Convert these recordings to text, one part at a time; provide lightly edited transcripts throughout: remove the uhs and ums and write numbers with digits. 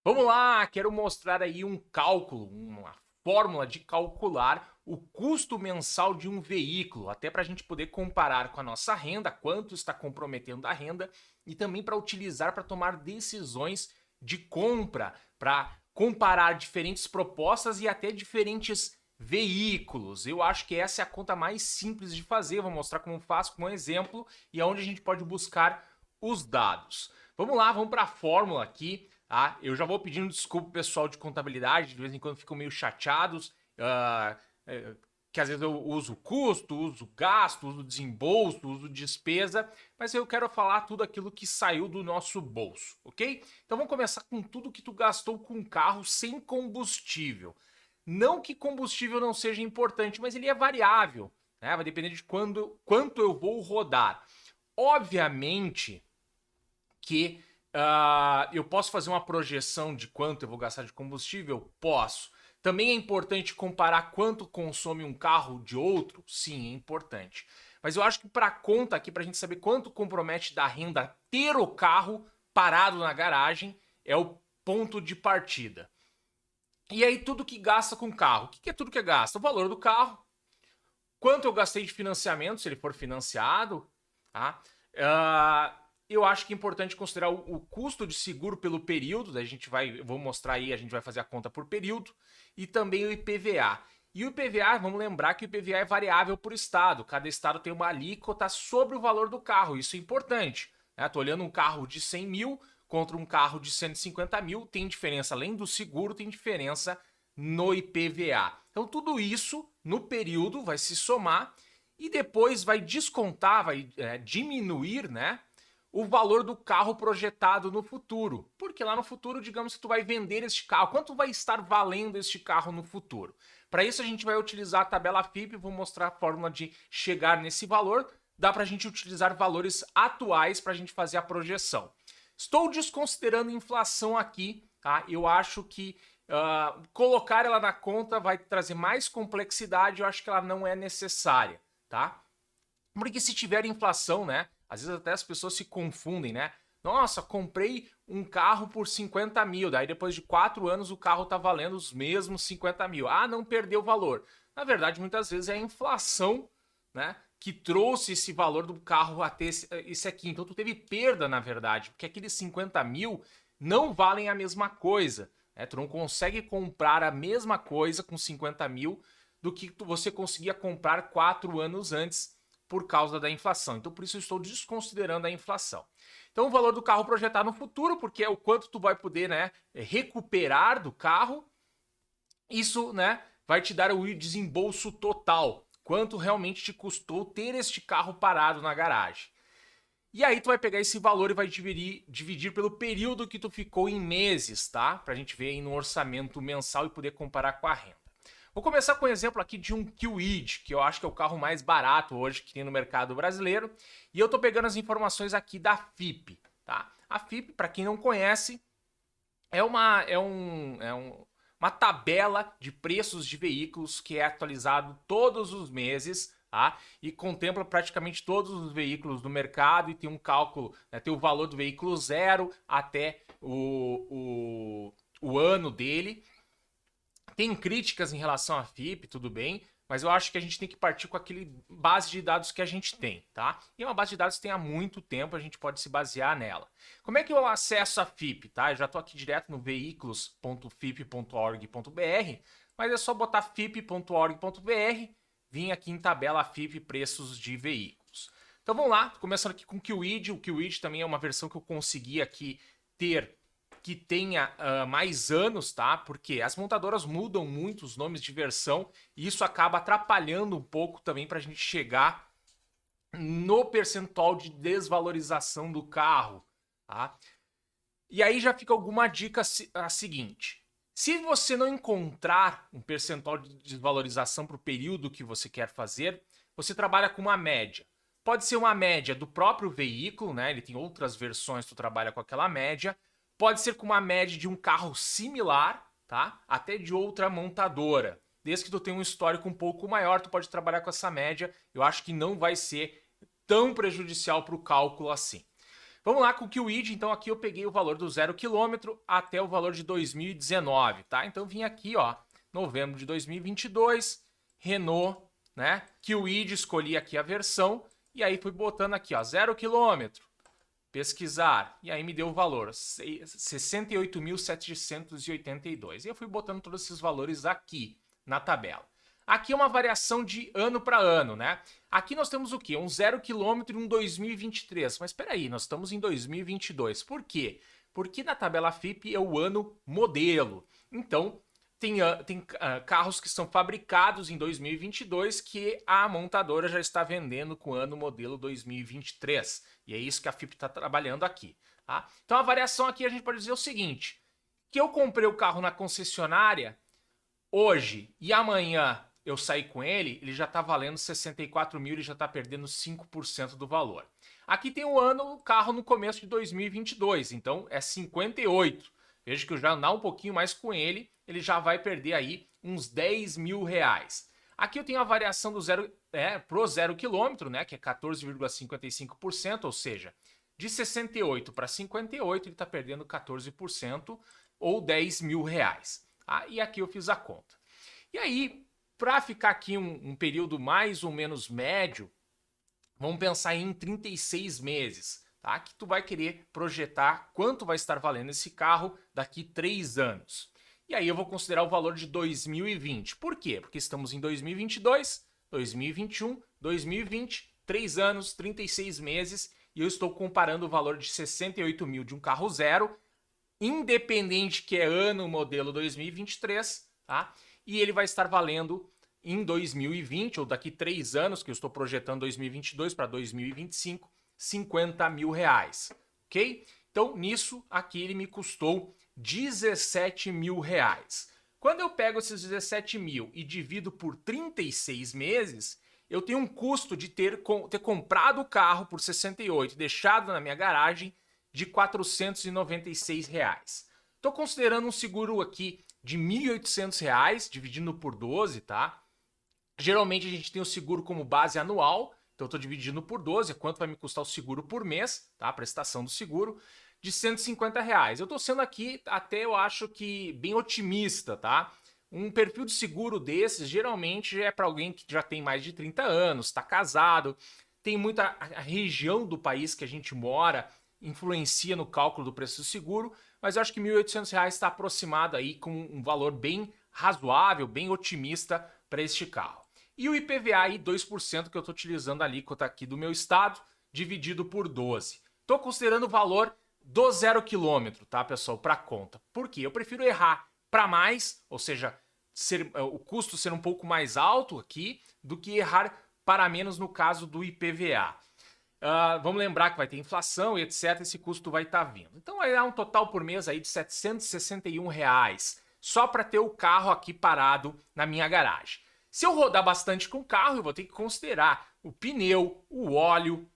Vamos lá, quero mostrar aí um cálculo, uma fórmula de calcular o custo mensal de um veículo, até para a gente poder comparar com a nossa renda, quanto está comprometendo a renda, e também para utilizar para tomar decisões de compra, para comparar diferentes propostas e até diferentes veículos. Eu acho que essa é a conta mais simples de fazer, vou mostrar como faço com um exemplo e aonde a gente pode buscar os dados. Vamos lá, vamos para a fórmula aqui. Tá? Eu já vou pedindo desculpa pro pessoal de contabilidade, de vez em quando ficam meio chateados, que às vezes eu uso custo, uso gasto, uso desembolso, uso despesa, mas eu quero falar tudo aquilo que saiu do nosso bolso, ok? Então vamos começar com tudo que tu gastou com carro sem combustível. Não que combustível não seja importante, mas ele é variável, né? Vai depender de quanto eu vou rodar. Obviamente que eu posso fazer uma projeção de quanto eu vou gastar de combustível? Posso. Também é importante comparar quanto consome um carro de outro? Sim, é importante. Mas eu acho que para a conta aqui, para a gente saber quanto compromete da renda ter o carro parado na garagem, é o ponto de partida. E aí tudo que gasta com o carro. O que é tudo que gasta? O valor do carro, quanto eu gastei de financiamento, se ele for financiado, tá? Eu acho que é importante considerar o custo de seguro pelo período, daí eu vou mostrar aí, a gente vai fazer a conta por período, e também o IPVA. E o IPVA, vamos lembrar que o IPVA é variável por estado, cada estado tem uma alíquota sobre o valor do carro, isso é importante. Estou olhando um carro de 100 mil contra um carro de 150 mil, tem diferença, além do seguro, tem diferença no IPVA. Então tudo isso no período vai se somar e depois vai descontar, vai diminuir, né? O valor do carro projetado no futuro. Porque lá no futuro, digamos que tu vai vender este carro. Quanto vai estar valendo este carro no futuro? Para isso a gente vai utilizar a tabela FIP, vou mostrar a fórmula de chegar nesse valor. Dá para a gente utilizar valores atuais para a gente fazer a projeção. Estou desconsiderando inflação aqui, tá? Eu acho que colocar ela na conta vai trazer mais complexidade, eu acho que ela não é necessária, tá? Porque se tiver inflação, né? Às vezes até as pessoas se confundem, né? Nossa, comprei um carro por 50 mil, daí depois de 4 anos o carro tá valendo os mesmos 50 mil. Ah, não perdeu valor. Na verdade, muitas vezes é a inflação, né? Que trouxe esse valor do carro até esse aqui. Então tu teve perda, na verdade, porque aqueles 50 mil não valem a mesma coisa. Né? Tu não consegue comprar a mesma coisa com 50 mil do que você conseguia comprar 4 anos antes por causa da inflação. Então, por isso eu estou desconsiderando a inflação. Então, o valor do carro projetado no futuro, porque é o quanto tu vai poder, né, recuperar do carro. Isso, né, vai te dar o desembolso total. Quanto realmente te custou ter este carro parado na garagem. E aí tu vai pegar esse valor e vai dividir pelo período que tu ficou em meses, tá? Pra gente ver aí no orçamento mensal e poder comparar com a renda. Vou começar com um exemplo aqui de um Kwid, que eu acho que é o carro mais barato hoje que tem no mercado brasileiro. E eu tô pegando as informações aqui da FIP, tá? A FIP, para quem não conhece, é uma tabela de preços de veículos que é atualizado todos os meses, tá? E contempla praticamente todos os veículos do mercado e tem um cálculo, né? Tem o valor do veículo zero até o ano dele. Tem críticas em relação à FIP, tudo bem, mas eu acho que a gente tem que partir com aquele base de dados que a gente tem, tá? E é uma base de dados que tem há muito tempo, a gente pode se basear nela. Como é que eu acesso a FIP, tá? Eu já estou aqui direto no veículos.fip.org.br, mas é só botar fip.org.br, vir aqui em tabela FIP preços de veículos. Então vamos lá, começando aqui com o Kwid. O Kwid também é uma versão que eu consegui aqui ter que tenha mais anos, tá? Porque as montadoras mudam muito os nomes de versão e isso acaba atrapalhando um pouco também para a gente chegar no percentual de desvalorização do carro, tá? E aí já fica alguma dica a seguinte. Se você não encontrar um percentual de desvalorização para o período que você quer fazer, você trabalha com uma média. Pode ser uma média do próprio veículo, né? Ele tem outras versões, tu trabalha com aquela média. Pode ser com uma média de um carro similar, tá? Até de outra montadora. Desde que tu tenha um histórico um pouco maior, tu pode trabalhar com essa média. Eu acho que não vai ser tão prejudicial para o cálculo assim. Vamos lá com o QID, então aqui eu peguei o valor do 0 km até o valor de 2019, tá? Então vim aqui, ó, novembro de 2022, Renault, né? QID, escolhi aqui a versão e aí fui botando aqui, ó, 0 km, pesquisar, e aí me deu o valor, 68.782. E eu fui botando todos esses valores aqui na tabela. Aqui é uma variação de ano para ano, né? Aqui nós temos o quê? Um 0 km e um 2023. Mas espera aí, nós estamos em 2022. Por quê? Porque na tabela FIPE é o ano modelo. Então, tem carros que são fabricados em 2022 que a montadora já está vendendo com o ano modelo 2023. E é isso que a FIPE está trabalhando aqui. Tá? Então, a variação aqui a gente pode dizer o seguinte, que eu comprei o carro na concessionária hoje e amanhã eu saí com ele, ele já está valendo 64 mil, ele já está perdendo 5% do valor. Aqui tem o carro no começo de 2022, então é 58. Veja que eu já andar um pouquinho mais com ele, ele já vai perder aí uns 10 mil reais. Aqui eu tenho a variação do pro 0 km, né, que é 14,55%, ou seja, de 68 para 58 ele está perdendo 14% ou 10 mil reais. Tá? E aqui eu fiz a conta. E aí, para ficar aqui um período mais ou menos médio, vamos pensar em 36 meses, tá? Que tu vai querer projetar quanto vai estar valendo esse carro daqui 3 anos. E aí eu vou considerar o valor de 2020. Por quê? Porque estamos em 2022, 2021, 2020, 3 anos, 36 meses, e eu estou comparando o valor de 68 mil de um carro zero, independente que é ano modelo 2023, tá? E ele vai estar valendo em 2020, ou daqui 3 anos, que eu estou projetando 2022 para 2025, 50 mil reais, ok? Então, nisso, aqui ele me custou 17 mil reais. Quando eu pego esses 17 mil e divido por 36 meses, eu tenho um custo de ter comprado o carro por 68 e deixado na minha garagem de 496 reais. Estou considerando um seguro aqui de 1.800 reais, dividindo por 12, tá? Geralmente a gente tem o seguro como base anual, então eu estou dividindo por 12, quanto vai me custar o seguro por mês, tá? A prestação do seguro, de 150 reais. Eu estou sendo aqui até, eu acho que, bem otimista, tá? Um perfil de seguro desses, geralmente, é para alguém que já tem mais de 30 anos, está casado, tem muita a região do país que a gente mora, influencia no cálculo do preço do seguro, mas eu acho que R$ 1.800 está aproximado aí com um valor bem razoável, bem otimista para este carro. E o IPVA aí 2% que eu estou utilizando a alíquota aqui do meu estado, dividido por 12. Estou considerando o valor do 0 km, tá, pessoal, para conta. Por quê? Eu prefiro errar para mais, ou seja, o custo ser um pouco mais alto aqui, do que errar para menos no caso do IPVA. Vamos lembrar que vai ter inflação e etc, esse custo vai estar vindo. Então vai dar um total por mês aí de R$ 761 reais, só para ter o carro aqui parado na minha garagem. Se eu rodar bastante com o carro, eu vou ter que considerar o pneu, o óleo,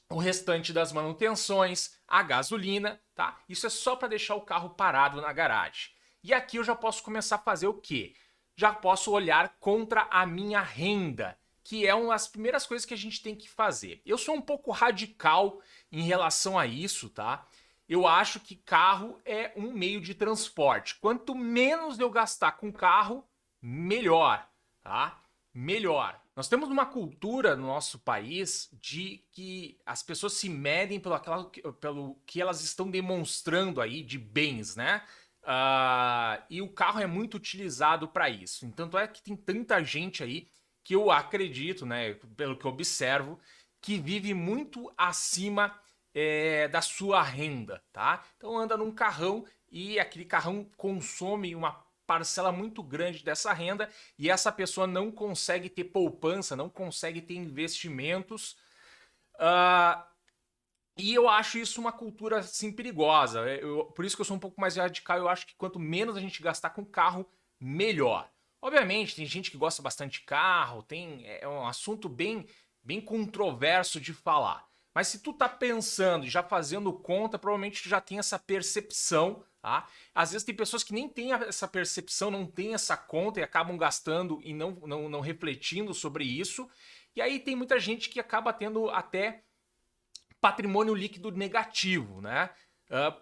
o restante das manutenções, a gasolina, tá? Isso é só para deixar o carro parado na garagem. E aqui eu já posso começar a fazer o quê? Já posso olhar contra a minha renda, que é uma das primeiras coisas que a gente tem que fazer. Eu sou um pouco radical em relação a isso, tá? Eu acho que carro é um meio de transporte. Quanto menos eu gastar com carro, melhor, tá? Melhor. Nós temos uma cultura no nosso país de que as pessoas se medem pelo que elas estão demonstrando aí de bens, né? E o carro é muito utilizado para isso. Então é que tem tanta gente aí que eu acredito, né, pelo que eu observo, que vive muito acima da sua renda, tá? Então anda num carrão e aquele carrão consome uma parcela muito grande dessa renda e essa pessoa não consegue ter poupança, não consegue ter investimentos. E eu acho isso uma cultura assim perigosa. Por isso que eu sou um pouco mais radical. Eu acho que quanto menos a gente gastar com carro, melhor. Obviamente, tem gente que gosta bastante de carro, é um assunto bem controverso de falar. Mas se tu tá pensando e já fazendo conta, provavelmente tu já tem essa percepção, tá? Às vezes tem pessoas que nem têm essa percepção, não têm essa conta e acabam gastando e não refletindo sobre isso. E aí tem muita gente que acaba tendo até patrimônio líquido negativo, né?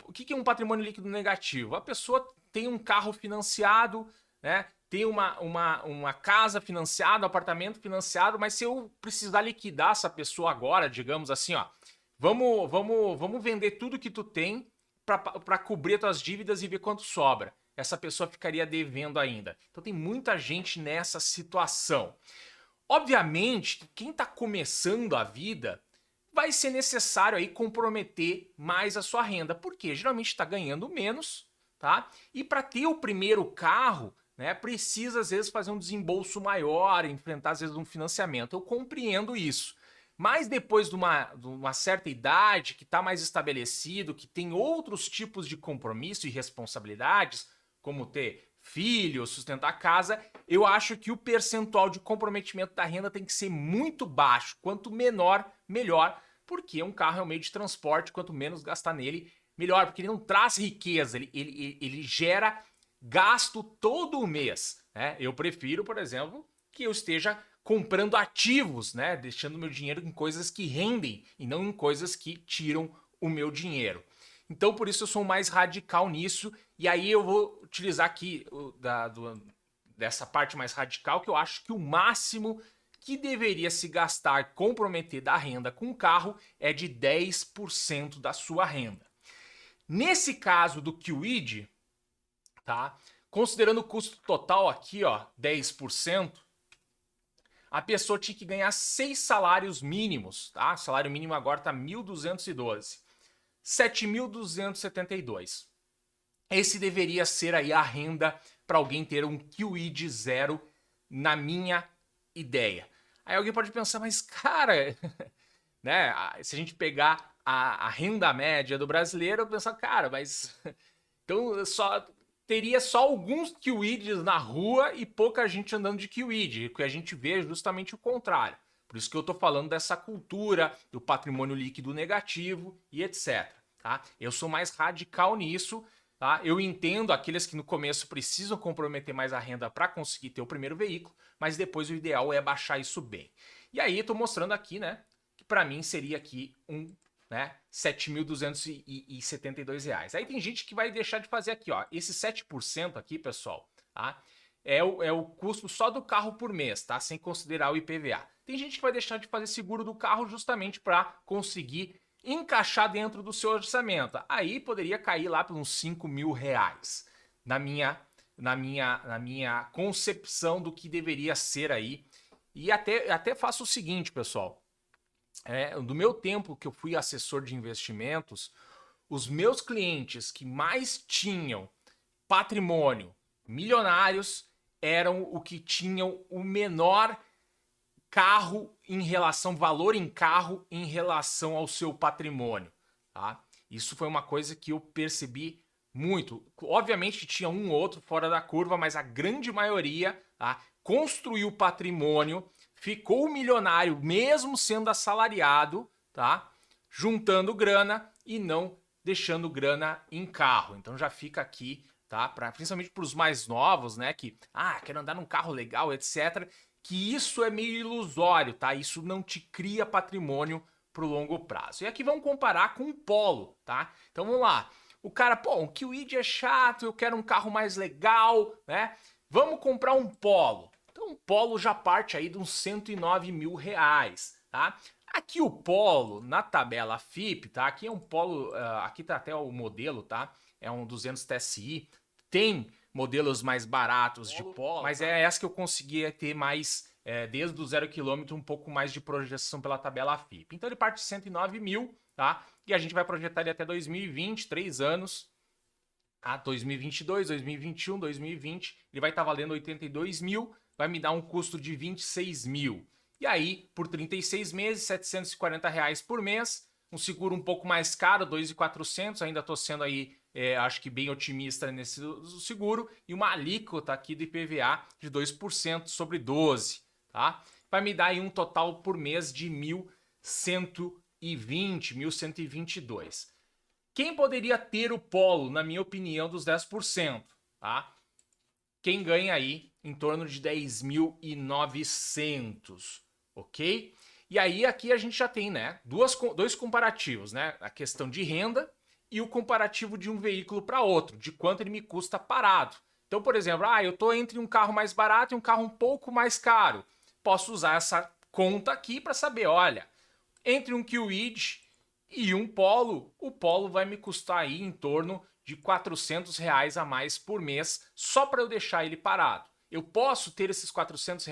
O que é um patrimônio líquido negativo? A pessoa tem um carro financiado, né? Tem uma casa financiada, um apartamento financiado, mas se eu precisar liquidar essa pessoa agora, digamos assim, ó, vamos vender tudo que tu tem para cobrir as tuas dívidas e ver quanto sobra. Essa pessoa ficaria devendo ainda. Então tem muita gente nessa situação. Obviamente, quem está começando a vida vai ser necessário aí comprometer mais a sua renda, porque geralmente está ganhando menos, tá? E para ter o primeiro carro, né, precisa às vezes fazer um desembolso maior, enfrentar às vezes um financiamento. Eu compreendo isso. Mas depois de uma certa idade, que está mais estabelecido, que tem outros tipos de compromisso e responsabilidades, como ter filhos, sustentar a casa, eu acho que o percentual de comprometimento da renda tem que ser muito baixo. Quanto menor, melhor, porque um carro é um meio de transporte, quanto menos gastar nele, melhor, porque ele não traz riqueza, ele gera gasto todo mês, né? Eu prefiro, por exemplo, que eu esteja comprando ativos, né? Deixando meu dinheiro em coisas que rendem e não em coisas que tiram o meu dinheiro. Então, por isso eu sou mais radical nisso, e aí eu vou utilizar aqui dessa parte mais radical, que eu acho que o máximo que deveria se gastar, comprometer da renda com o carro é de 10% da sua renda. Nesse caso do Kwid, tá? Considerando o custo total aqui, ó, 10%, a pessoa tinha que ganhar 6 salários mínimos, tá? O salário mínimo agora tá 1.212. 7.272. Esse deveria ser aí a renda para alguém ter um Kwid zero, na minha ideia. Aí alguém pode pensar, mas cara, né? Se a gente pegar a renda média do brasileiro, eu penso, cara, mas então teria só alguns Kwids na rua e pouca gente andando de Kwid, que a gente vê justamente o contrário. Por isso que eu tô falando dessa cultura do patrimônio líquido negativo e etc. Tá? Eu sou mais radical nisso. Tá? Eu entendo aqueles que no começo precisam comprometer mais a renda para conseguir ter o primeiro veículo, mas depois o ideal é baixar isso bem. E aí estou mostrando aqui, né, que para mim seria aqui né, R$ 7.272. Aí tem gente que vai deixar de fazer aqui, ó, esse 7% aqui, pessoal, tá? É o custo só do carro por mês, tá? Sem considerar o IPVA. Tem gente que vai deixar de fazer seguro do carro justamente para conseguir encaixar dentro do seu orçamento. Aí poderia cair lá por uns R$ 5.000 na minha concepção do que deveria ser aí. E até faço o seguinte, pessoal. Do meu tempo que eu fui assessor de investimentos, os meus clientes que mais tinham patrimônio milionários eram o que tinham o menor carro em relação, valor em carro em relação ao seu patrimônio, tá? Isso foi uma coisa que eu percebi muito. Obviamente tinha um ou outro fora da curva, mas a grande maioria, tá, construiu patrimônio, ficou milionário mesmo sendo assalariado, tá? Juntando grana e não deixando grana em carro. Então já fica aqui, tá? Principalmente para os mais novos, né? Que, quero andar num carro legal, etc. Que isso é meio ilusório, tá? Isso não te cria patrimônio pro longo prazo. E aqui vamos comparar com um Polo, tá? Então vamos lá. O cara, pô, um Kwid é chato, eu quero um carro mais legal, né? Vamos comprar um Polo. Então o Polo já parte aí de uns R$ 109.000, tá? Aqui o Polo, na tabela FIP, tá? Aqui é um Polo, aqui tá até o modelo, tá? É um 200 TSI. Tem modelos mais baratos de Polo, mas é essa que eu conseguia ter mais, desde o 0 km, um pouco mais de projeção pela tabela FIP. Então ele parte de 109 mil, tá? E a gente vai projetar ele até 2020, 3 anos, tá? 2022, 2021, 2020, ele vai estar valendo 82 mil, vai me dar um custo de 26 mil. E aí, por 36 meses, R$ 740 por mês, um seguro um pouco mais caro, 2.400, ainda estou sendo aí, acho que bem otimista nesse seguro, e uma alíquota aqui do IPVA de 2% sobre 12, tá? Vai me dar aí um total por mês de 1.120, 1.122. Quem poderia ter o Polo, na minha opinião, dos 10%, tá? Quem ganha aí em torno de 10.900, ok? E aí aqui a gente já tem, né, dois comparativos, né? A questão de renda e o comparativo de um veículo para outro, de quanto ele me custa parado. Então, por exemplo, eu estou entre um carro mais barato e um carro um pouco mais caro. Posso usar essa conta aqui para saber, olha, entre um Kwid e um Polo, o Polo vai me custar aí em torno de R$ 400 a mais por mês só para eu deixar ele parado. Eu posso ter esses R$ 400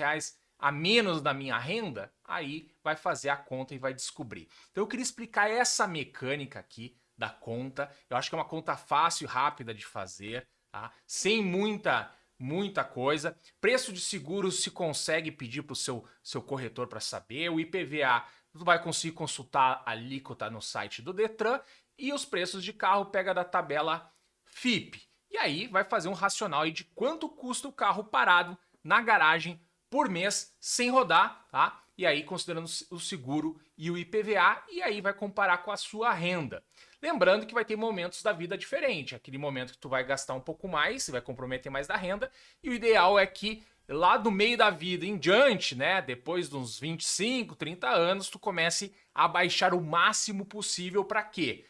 a menos da minha renda? Aí vai fazer a conta e vai descobrir. Então eu queria explicar essa mecânica aqui da conta. Eu acho que é uma conta fácil e rápida de fazer, tá? Sem muita coisa. Preço de seguro se consegue pedir para o seu corretor para saber. O IPVA tu vai conseguir consultar a alíquota no site do Detran e os preços de carro pega da tabela FIPE. E aí vai fazer um racional aí de quanto custa o carro parado na garagem por mês sem rodar, tá? E aí considerando o seguro e o IPVA, e aí vai comparar com a sua renda. Lembrando que vai ter momentos da vida diferente, aquele momento que tu vai gastar um pouco mais, você vai comprometer mais da renda, e o ideal é que lá do meio da vida em diante, né, depois de uns 25, 30 anos, tu comece a baixar o máximo possível para quê?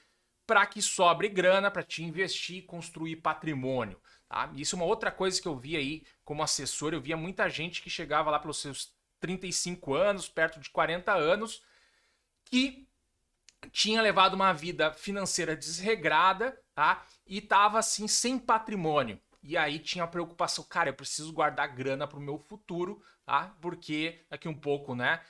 Para que sobre grana para te investir e construir patrimônio. Tá? Isso é uma outra coisa que eu vi aí como assessor, eu via muita gente que chegava lá pelos seus 35 anos, perto de 40 anos, que tinha levado uma vida financeira desregrada, tá? E tava assim sem patrimônio. E aí tinha a preocupação, cara, eu preciso guardar grana pro meu futuro, tá? Porque daqui um pouco, né,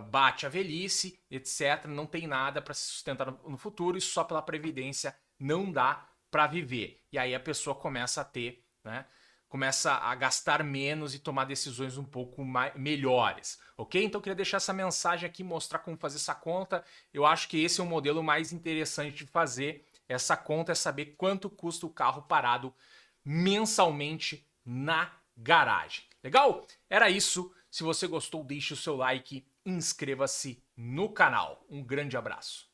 bate a velhice, etc, não tem nada para se sustentar no futuro e só pela previdência não dá para viver. E aí a pessoa começa a ter, né, começa a gastar menos e tomar decisões um pouco melhores, ok? Então eu queria deixar essa mensagem aqui, mostrar como fazer essa conta. Eu acho que esse é o modelo mais interessante de fazer essa conta, é saber quanto custa o carro parado mensalmente na garagem. Legal? Era isso. Se você gostou, deixe o seu like, inscreva-se no canal. Um grande abraço.